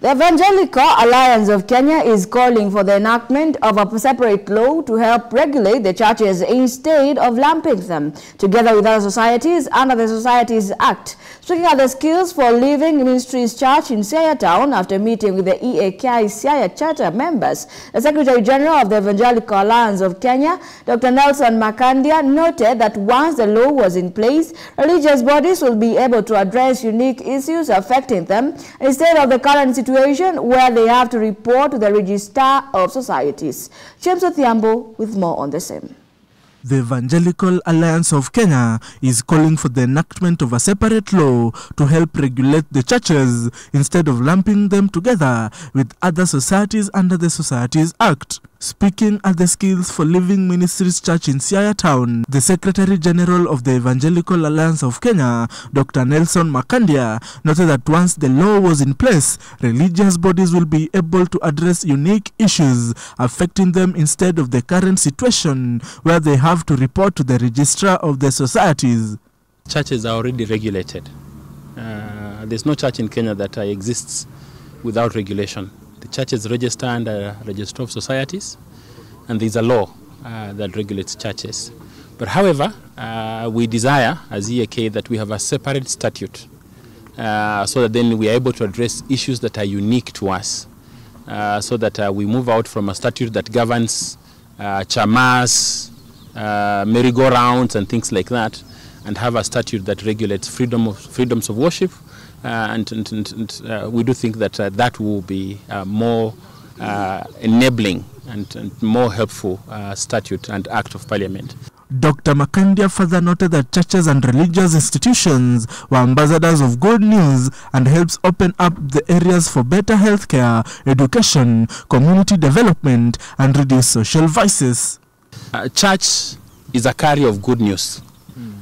The Evangelical Alliance of Kenya is calling for the enactment of a separate law to help regulate the churches instead of lumping them together with other societies under the Societies Act. Speaking at the Skills for Living Ministries Church in Siaya Town after meeting with the EAKI Siaya Charter members, the Secretary General of the Evangelical Alliance of Kenya, Dr. Nelson Makandia, noted that once the law was in place, religious bodies will be able to address unique issues affecting them instead of the current situation where they have to report to the Register of Societies. James Othiambo with more on the same. The Evangelical Alliance of Kenya is calling for the enactment of a separate law to help regulate the churches instead of lumping them together with other societies under the Societies Act. Speaking at the Skills for Living Ministries Church in Siaya Town, the Secretary General of the Evangelical Alliance of Kenya, Dr. Nelson Makandia, noted that once the law was in place, religious bodies will be able to address unique issues affecting them instead of the current situation where they have to report to the Registrar of the Societies. Churches are already regulated. There's no church in Kenya that exists without regulation. The churches register under Register of Societies, and there's a law that regulates churches. But however, we desire as EAK that we have a separate statute so that then we are able to address issues that are unique to us, so that we move out from a statute that governs chamas, merry-go-rounds and things like that, and have a statute that regulates freedoms of worship. And we do think that that will be more enabling and more helpful statute and act of parliament. Dr. Makandia further noted that churches and religious institutions were ambassadors of good news and helps open up the areas for better healthcare, education, community development, and reduce social vices. Church is a carrier of good news,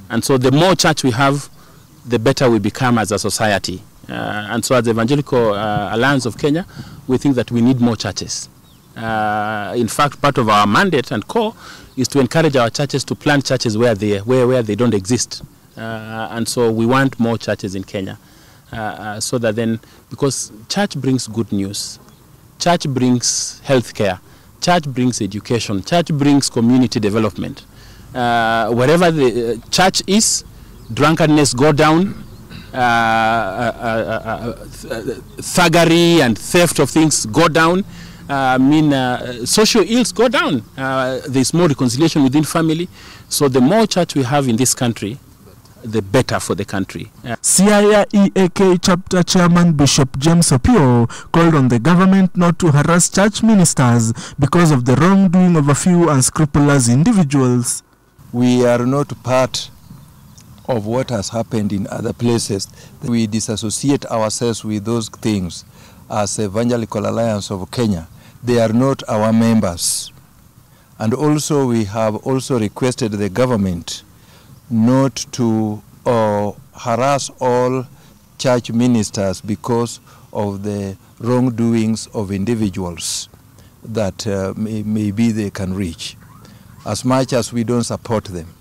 and so the more church we have, the better we become as a society. And so as the Evangelical Alliance of Kenya, we think that we need more churches. In fact, part of our mandate and core is to encourage our churches to plant churches where they don't exist. And so we want more churches in Kenya. So that then, because church brings good news, church brings healthcare, church brings education, church brings community development. Wherever the church is, drunkenness go down, thuggery and theft of things go down, social ills go down. There's more reconciliation within family. So the more church we have in this country, the better for the country. Siaya EAK Chapter Chairman Bishop James Opio called on the government not to harass church ministers because of the wrongdoing of a few unscrupulous individuals. We are not part of what has happened in other places. We disassociate ourselves with those things as Evangelical Alliance of Kenya. They are not our members. And also we have also requested the government not to harass all church ministers because of the wrongdoings of individuals that maybe they can reach, as much as we don't support them.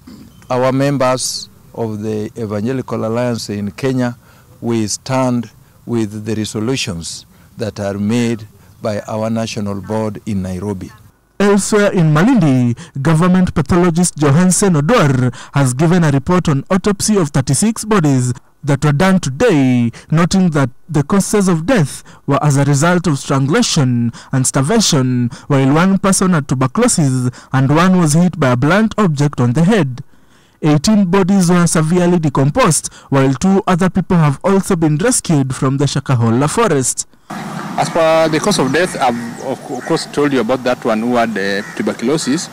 Our members of the Evangelical Alliance in Kenya, we stand with the resolutions that are made by our national board in Nairobi. Elsewhere in Malindi, government pathologist Johansen Odor has given a report on autopsy of 36 bodies that were done today, noting that the causes of death were as a result of strangulation and starvation, while one person had tuberculosis and one was hit by a blunt object on the head. 18 bodies were severely decomposed, while 2 other people have also been rescued from the Shakahola forest. As per the cause of death, I've of course told you about that one who had tuberculosis,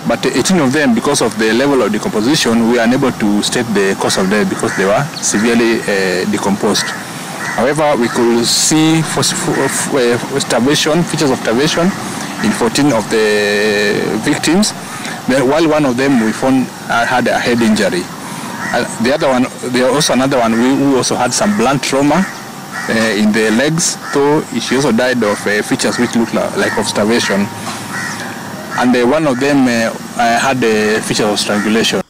but 18 of them, because of the level of decomposition, we are unable to state the cause of death because they were severely decomposed. However, we could see starvation, features of starvation in 14 of the victims. While one of them we found had a head injury. The other one, there was also another one who also had some blunt trauma in the legs, though she also died of features which look like of starvation. And one of them had a feature of strangulation.